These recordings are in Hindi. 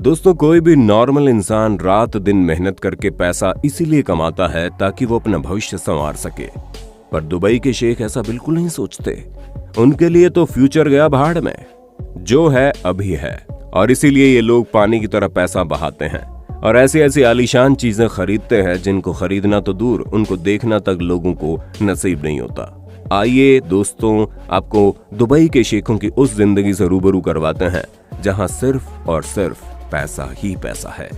दोस्तों, कोई भी नॉर्मल इंसान रात दिन मेहनत करके पैसा इसीलिए कमाता है ताकि वो अपना भविष्य संवार सके। पर दुबई के शेख ऐसा बिल्कुल नहीं सोचते। उनके लिए तो फ्यूचर गया भाड़ में, जो है अभी है, और इसीलिए ये लोग पानी की तरह पैसा बहाते हैं और ऐसी ऐसी आलीशान चीजें खरीदते हैं जिनको खरीदना तो दूर, उनको देखना तक लोगों को नसीब नहीं होता। आइए दोस्तों, आपको दुबई के शेखों की उस जिंदगी से रूबरू करवाते हैं जहां सिर्फ और सिर्फ पैसा ही पैसा है।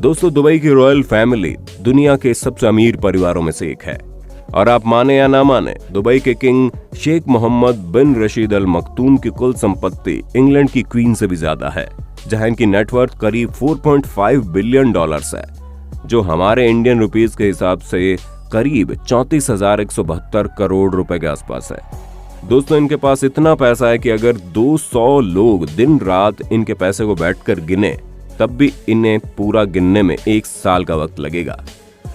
दोस्तों, दुबई की रॉयल फैमिली दुनिया के सबसे अमीर परिवारों में से एक है, और आप माने या ना माने, दुबई के किंग शेख मोहम्मद बिन रशीद अल मखतूम की कुल संपत्ति इंग्लैंड की क्वीन से भी ज्यादा है, जहां इनकी नेटवर्थ करीब 4.5 बिलियन डॉलर्स है, जो हमारे इंडियन रुपीस के हिसाब से करीब 34,172 करोड़ रुपए के आसपास है। दोस्तों, इनके पास इतना पैसा है कि अगर 200 लोग दिन रात इनके पैसे को बैठकर गिने, तब भी इन्हें पूरा गिनने में 1 साल का वक्त लगेगा।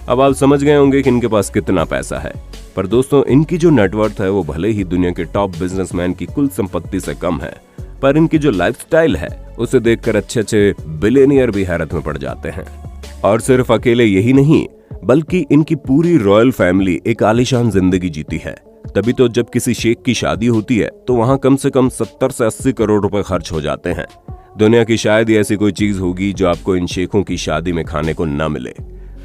अब आप समझ गए होंगे कि इनके पास कितना पैसा है। पर दोस्तों, इनकी जो नेटवर्थ है वो भले ही दुनिया के टॉप बिजनेसमैन की कुल संपत्ति से कम है, पर इनकी जो लाइफस्टाइल है उसे देखकर अच्छे बिलियनियर भी हैरत में पड़ जाते हैं। और सिर्फ अकेले यही नहीं, बल्कि इनकी पूरी रॉयल फैमिली एक आलीशान जिंदगी जीती है। तभी तो जब किसी शेख की शादी होती है तो वहां कम से कम 70 से 80 करोड़ रुपए खर्च हो जाते हैं। दुनिया की शायद ही ऐसी कोई चीज होगी जो आपको इन शेखों की शादी में खाने को न मिले।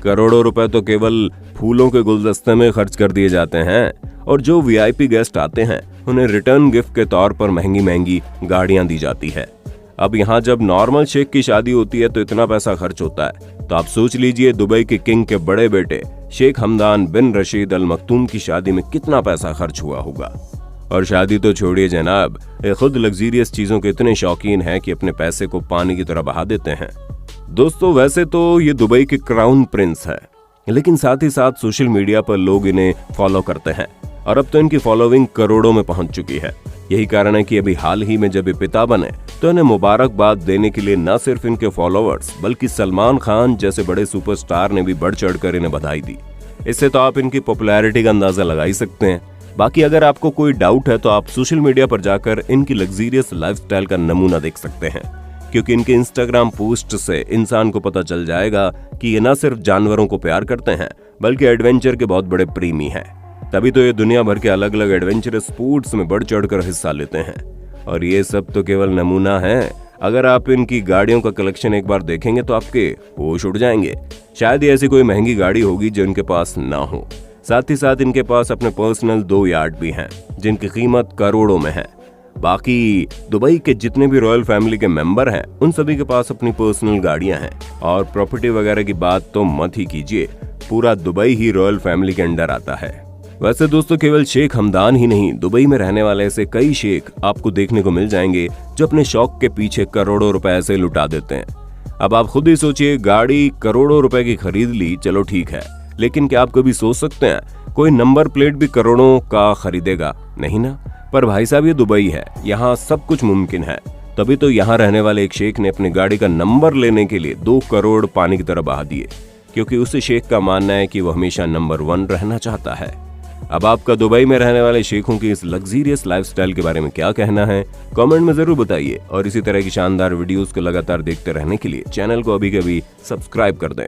करोड़ों रुपए तो केवल फूलों के गुलदस्ते में खर्च कर दिए जाते हैं, और जो वीआईपी गेस्ट आते हैं उन्हें रिटर्न गिफ्ट के तौर पर महंगी महंगी गाड़ियां दी जाती है। अब यहाँ जब नॉर्मल शेख की शादी होती है तो इतना पैसा खर्च होता है, तो आप सोच लीजिए दुबई के किंग के बड़े बेटे शेख हमदान बिन रशीद अल मखतूम की शादी में कितना पैसा खर्च हुआ होगा। और शादी तो छोड़िए जनाब, ये खुद लग्जरियस चीजों के इतने शौकीन हैं कि अपने पैसे को पानी की तरह बहा देते हैं। दोस्तों, वैसे तो ये दुबई के क्राउन प्रिंस है, लेकिन साथ ही साथ सोशल मीडिया पर लोग इन्हें फॉलो करते हैं, और अब तो इनकी फॉलोइंग करोड़ों में पहुंच चुकी है। यही कारण है कि अभी हाल ही में जब ये पिता बने तो इन्हें मुबारकबाद देने के लिए न सिर्फ इनके फॉलोअर्स बल्कि सलमान खान जैसे बड़े सुपरस्टार ने भी बढ़ चढ़कर इन्हें बधाई दी। इससे तो आप इनकी पॉपुलैरिटी का अंदाजा लगा ही सकते हैं। बाकी अगर आपको कोई डाउट है तो आप सोशल मीडिया पर जाकर इनकी लग्जरियस लाइफस्टाइल का नमूना देख सकते हैं, क्योंकि इनके इंस्टाग्राम पोस्ट से इंसान को पता चल जाएगा कि ये न सिर्फ जानवरों को प्यार करते हैं बल्कि एडवेंचर के बहुत बड़े प्रेमी हैं। तभी तो ये दुनिया भर के अलग अलग एडवेंचरस स्पोर्ट्स में बढ़ चढ़कर हिस्सा लेते हैं। और ये सब तो केवल नमूना है। अगर आप इनकी गाड़ियों का कलेक्शन एक बार देखेंगे तो आपके होश उड़ जाएंगे। शायद ही ऐसी कोई महंगी गाड़ी होगी जो इनके पास ना हो। साथ ही साथ इनके पास अपने पर्सनल 2 यार्ड भी हैं, जिनकी कीमत करोड़ों में है। बाकी दुबई के जितने भी रॉयल फैमिली के मेंबर हैं, उन सभी के पास अपनी पर्सनल गाड़ियां हैं। और प्रॉपर्टी वगैरह की बात तो मत ही कीजिए, पूरा दुबई ही रॉयल फैमिली के अंडर आता है। वैसे दोस्तों, केवल शेख हमदान ही नहीं, दुबई में रहने वाले ऐसे कई शेख आपको देखने को मिल जाएंगे जो अपने शौक के पीछे करोड़ों रुपए ऐसे लुटा देते हैं। अब आप खुद ही सोचिए, गाड़ी करोड़ों रुपए की खरीद ली, चलो ठीक है, लेकिन क्या आप कभी सोच सकते हैं कोई नंबर प्लेट भी करोड़ों का खरीदेगा? नहीं ना। पर भाई साहब, ये दुबई है, यहाँ सब कुछ मुमकिन है। तभी तो यहाँ रहने वाले एक शेख ने अपनी गाड़ी का नंबर लेने के लिए 2 करोड़ पानी की तरह बहा दिए, क्योंकि उस शेख का मानना है कि वो हमेशा नंबर 1 रहना चाहता है। अब आपका दुबई में रहने वाले शेखों की इस लग्जरियस लाइफस्टाइल के बारे में क्या कहना है, कमेंट में जरूर बताइए। और इसी तरह की शानदार वीडियोस को लगातार देखते रहने के लिए चैनल को अभी के अभी सब्सक्राइब कर दें।